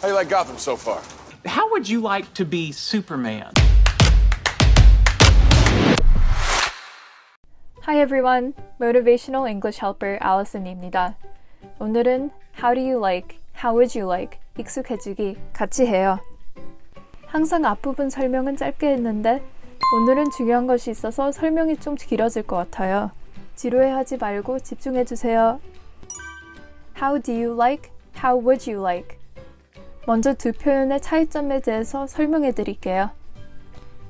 How you like Gotham so far? How would you like to be Superman? Hi everyone, Motivational English Helper Allison입니다. 오늘은 How do you like, How would you like 익숙해지기 같이 해요. 항상 앞부분 설명은 짧게 했는데 오늘은 중요한 것이 있어서 설명이 좀 길어질 것 같아요. 지루해하지 말고 집중해주세요. How do you like, How would you like? 먼저 두 표현의 차이점에 대해서 설명해 드릴게요.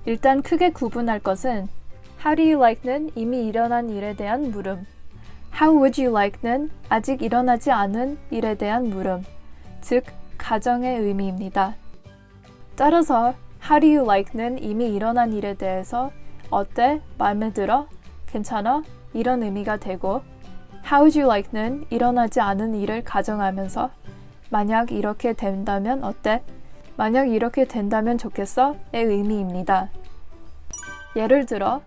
일단 크게 구분할 것은 How do you like는 이미 일어난 일에 대한 물음, How would you like는 아직 일어나지 않은 일에 대한 물음, 즉 가정의 의미입니다. 따라서 How do you like는 이미 일어난 일에 대해서 어때? 마음에 들어? 괜찮아? 이런 의미가 되고 How would you like는 일어나지 않은 일을 가정하면서 만약 이렇게 된다면 어때? 만약 이렇게 된다면 좋겠어? 의 의미입니다. 예를 들어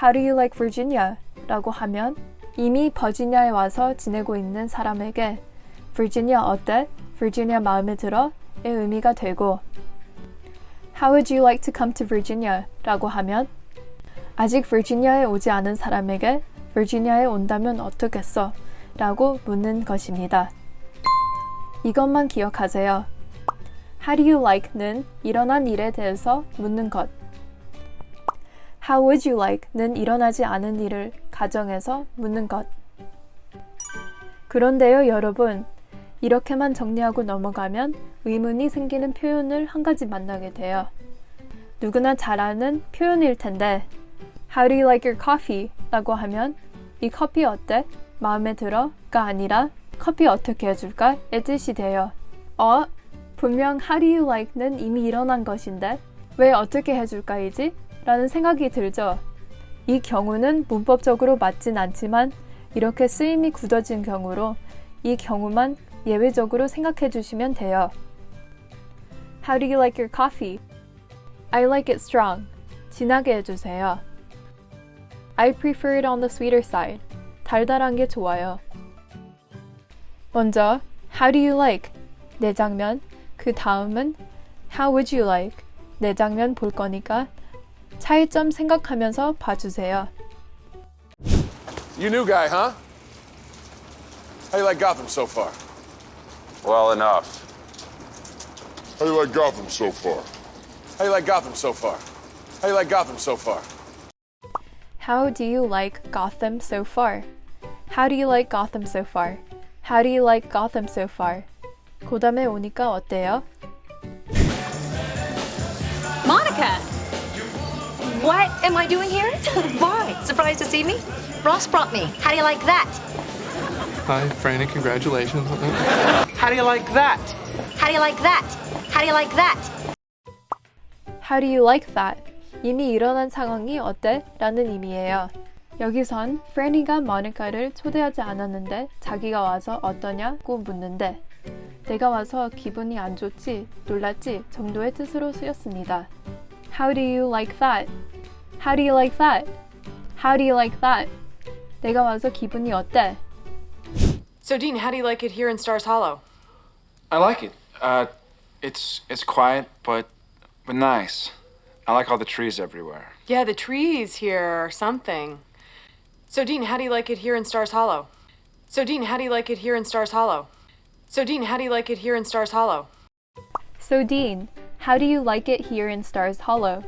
How do you like Virginia? 라고 하면 이미 버지니아에 와서 지내고 있는 사람에게 Virginia 어때? Virginia 마음에 들어? 의 의미가 되고 How would you like to come to Virginia? 라고 하면 아직 버지니아에 오지 않은 사람에게 버지니아에 온다면 어떻겠어? 라고 묻는 것입니다. 이것만 기억하세요. How do you like는 일어난 일에 대해서 묻는 것. How would you like는 일어나지 않은 일을 가정해서 묻는 것. 그런데요, 여러분. 이렇게만 정리하고 넘어가면 의문이 생기는 표현을 한 가지 만나게 돼요. 누구나 잘 아는 표현일 텐데 How do you like your coffee? 라고 하면 이 커피 어때? 마음에 들어? 가 아니라 커피 어떻게 해줄까? 의 뜻이 돼요. 분명 How do you like는 이미 일어난 것인데 왜 어떻게 해줄까이지? 라는 생각이 들죠. 이 경우는 문법적으로 맞진 않지만 이렇게 쓰임이 굳어진 경우로 이 경우만 예외적으로 생각해 주시면 돼요. How do you like your coffee? I like it strong. 진하게 해주세요. I prefer it on the sweeter side. 달달한 게 좋아요. 먼저 How do you like? 내 장면. 그 다음은 How would you like? 내 장면 볼 거니까 차이점 생각하면서 봐주세요. You new guy, huh? How you like Gotham so far? Well enough. How you like Gotham so far? How you like Gotham so far? How you like Gotham so far? How do you like Gotham so far? How do you like Gotham so far? How do you like Gotham so far? 그 다음에 오니까 어때요? Monica! What am I doing here? Why? Surprised to see me? Ross brought me. How do you like that? Hi, Franny, congratulations. How do you like that? How do you like that? How do you like that? How do you like that? 이미 일어난 상황이 어때? 라는 의미예요. 여기선 프래니가 모니카를 초대하지 않았는데 자기가 와서 어떠냐고 묻는데 내가 와서 기분이 안 좋지, 놀랐지 정도의 뜻으로 쓰였습니다. How do you like that? How do you like that? How do you like that? 내가 와서 기분이 어때? So, Dean, how do you like it here in Stars Hollow? I like it. It's quiet, but nice. I like all the trees everywhere. Yeah, the trees here are something. So, Dean, how do you like it here in Stars Hollow? So, Dean, how do you like it here in Stars Hollow? So, Dean, how do you like it here in Stars Hollow? So Dean, how do you like it here in Stars Hollow?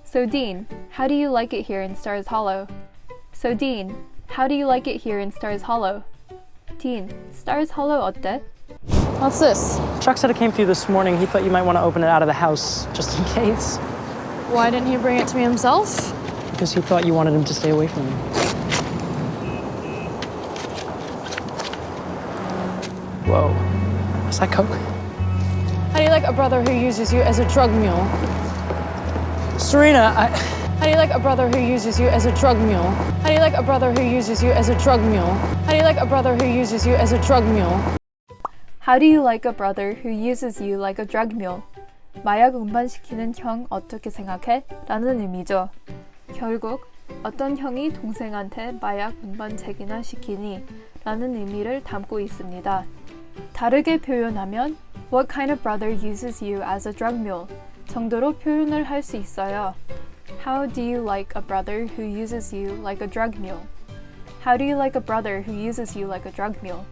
So Dean, how do you like it here in Stars Hollow? So Dean, how do you like it here in Stars Hollow? Dean, Stars Hollow 어때? What's this? Chuck said it came through this morning. He thought you might want to open it out of the house, just in case. Why didn't he bring it to me himself? Because he thought you wanted him to stay away from you. Whoa. Is that Coke? How do you like a brother who uses you as a drug mule? Serena, How do you like a brother who uses you as a drug mule? How do you like a brother who uses you as a drug mule? How do you like a brother who uses you as a drug mule? How do you like a brother who uses you like a drug mule? 마약 운반시키는 형 어떻게 생각해? 라는 의미죠. 결국 어떤 형이 동생한테 마약 운반책이나 시키니? 라는 의미를 담고 있습니다. 다르게 표현하면 What kind of brother uses you as a drug mule? 정도로 표현을 할 수 있어요. How do you like a brother who uses you like a drug mule? How do you like a brother who uses you like a drug mule?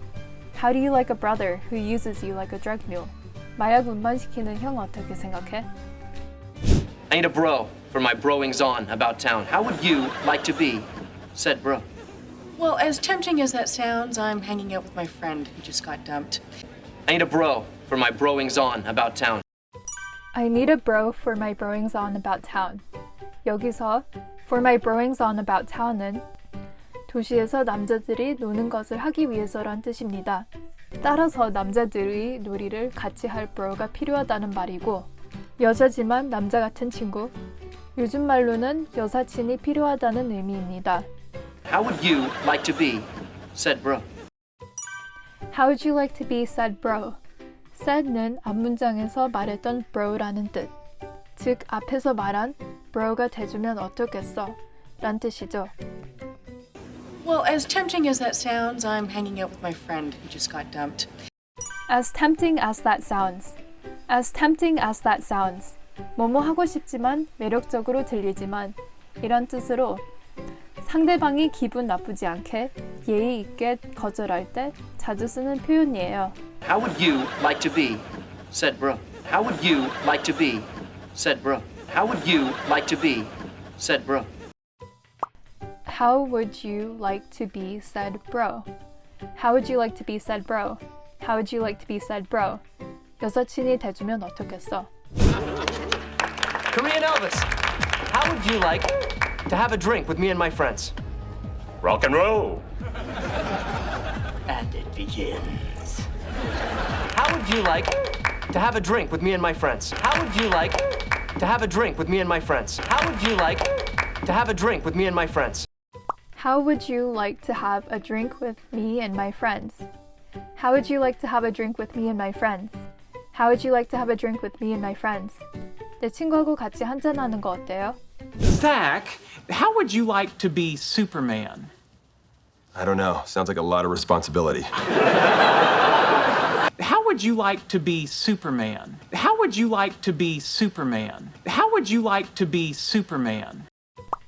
How do you like a brother who uses you like a drug mule? 마약 운반시키는 형 어떻게 생각해? I need a bro for my broings on about town. How would you like to be said bro? Well, as tempting as that sounds, I'm hanging out with my friend who just got dumped. I need a bro for my broings on about town. I need a bro for my broings on about town. 여기서 for my broings on about town은 도시에서 남자들이 노는 것을 하기 위해서란 뜻입니다. 따라서 남자들의 놀이를 같이 할 bro가 필요하다는 말이고 여자지만 남자 같은 친구, 요즘 말로는 여사친이 필요하다는 의미입니다. How would you like to be said bro? How would you like to be said bro? said는 앞문장에서 말했던 bro라는 뜻. 즉 앞에서 말한 bro가 돼주면 어떻겠어? 란 뜻이죠. Well, as tempting as that sounds, I'm hanging out with my friend who just got dumped. As tempting as that sounds. As tempting as that sounds. 뭐뭐 하고 싶지만 매력적으로 들리지만 이런 뜻으로 상대방이 기분 나쁘지 않게 예의 있게 거절할 때 자주 쓰는 표현이에요. How would you like to be said bro? How would you like to be said bro? How would you like to be said bro? How would you like to be said bro? How would you like to be said bro? How would you like to be said bro? 여사친이 돼주면 어떻겠어? Korean Elvis, how would you like to have a drink with me and my friends? Rock and roll. And it begins. How would you like to have a drink with me and my friends? How would you like to have a drink with me and my friends? How would you like to have a drink with me and my friends? How would you like to have a drink with me and my friends? How would you like to have a drink with me and my friends? How would you like to have a drink with me and my friends? 내 친구하고 같이 한잔하는 거 어때요? Zach, how would you like to be Superman? I don't know. Sounds like a lot of responsibility. How would you like to be Superman? How would you like to be Superman? How would you like to be Superman?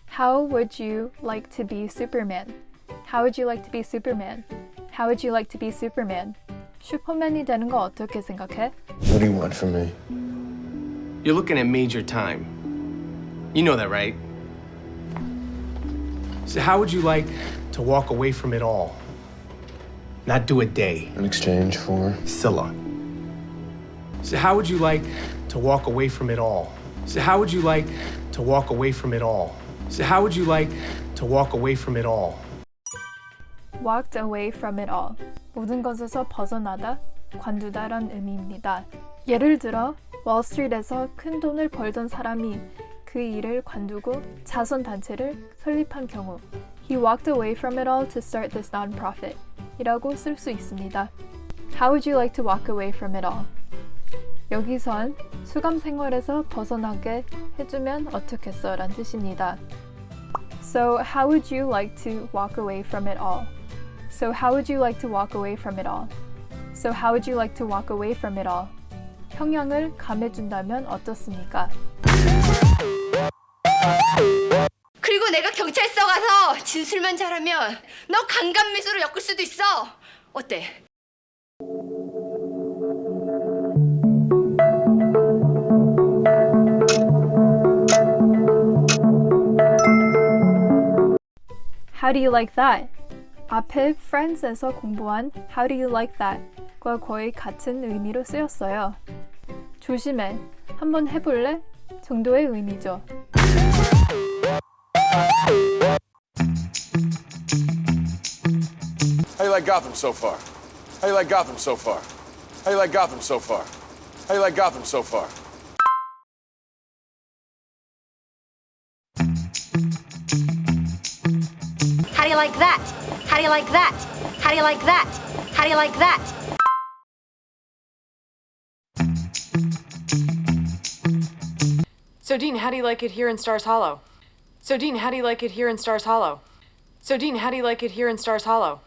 How would you like to be Superman? How would you like to be Superman? How would you like to be Superman? 슈퍼맨이 되는 거 어떻게 생각해? What do you want from me? You're looking at major time. You know that, right? So how would you like to walk away from it all? Not do a day. In exchange for? Scylla. So how would you like to walk away from it all? So how would you like to walk away from it all? So how would you like to walk away from it all? Walked away from it all. 모든 것에서 벗어나다, 관두다란 의미입니다. 예를 들어 월스트리트에서 큰 돈을 벌던 사람이 그 일을 관두고 자선 단체를 설립한 경우 He walked away from it all to start this non-profit 이라고 쓸 수 있습니다. How would you like to walk away from it all? 여기선 수감 생활에서 벗어나게 해주면 어떻겠어? 란 뜻입니다. So how would you like to walk away from it all? So how would you like to walk away from it all? So how would you like to walk away from it all? 평양을 감해준다면 어떻습니까? 그리고 내가 경찰서 가서 진술만 잘하면 너 강간미수로 엮을 수도 있어. 어때? How do you like that? 앞에 Friends에서 공부한 How do you like that? 과 거의 같은 의미로 쓰였어요. 조심해. 한번 해볼래? 정도의 의미죠. How you like Gotham so far? How you like Gotham so far? How you like Gotham so far? How you like Gotham so far? How do you like that? How do you like that? How do you like that? How do you like that? So, Dean, how do you like it here in Stars Hollow? So, Dean, how do you like it here in Stars Hollow? So, Dean, how do you like it here in Stars Hollow?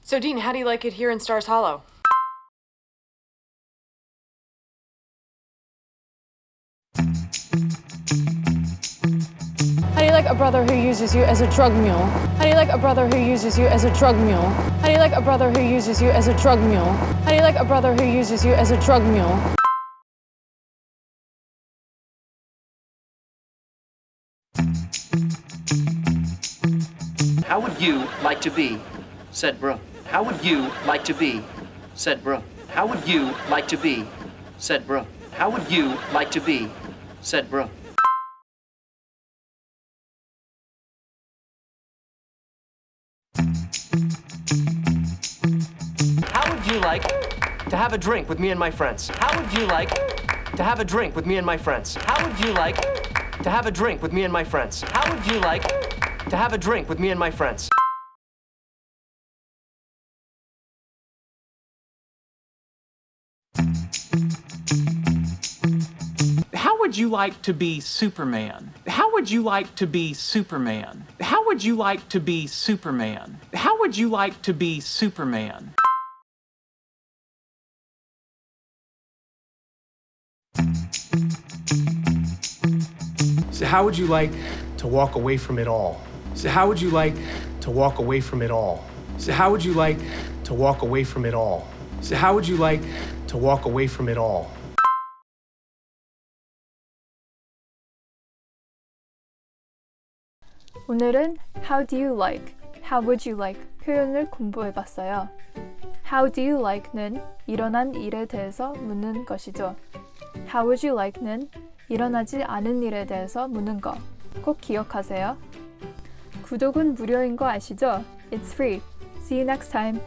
So, Dean, how do you like it here in Stars Hollow? like a brother who uses you as a drug mule? How do you like a brother who uses you as a drug mule? How do you like a brother who uses you as a drug mule? How do you like a brother who uses you as a drug mule? How would you like to be? Said Brooke. How would you like to be? Said Brooke. How would you like to be? Said Brooke. How would you like to be? Said Brooke. How would you like to have a drink with me and my friends? How would you like to have a drink with me and my friends? How would you like to have a drink with me and my friends? How would you like to have a drink with me and my friends? How would you like to be Superman? How would you like to be Superman? How would you like to be Superman? How would you like to be Superman? So how would you like to walk away from it all? So how would you like to walk away from it all? So how would you like to walk away from it all? So how would you like to walk away from it all? 오늘은 How do you like, How would you like 표현을 공부해봤어요. How do you like는 일어난 일에 대해서 묻는 것이죠. How would you like는 일어나지 않은 일에 대해서 묻는 거. 꼭 기억하세요. 구독은 무료인 거 아시죠? It's free. See you next time.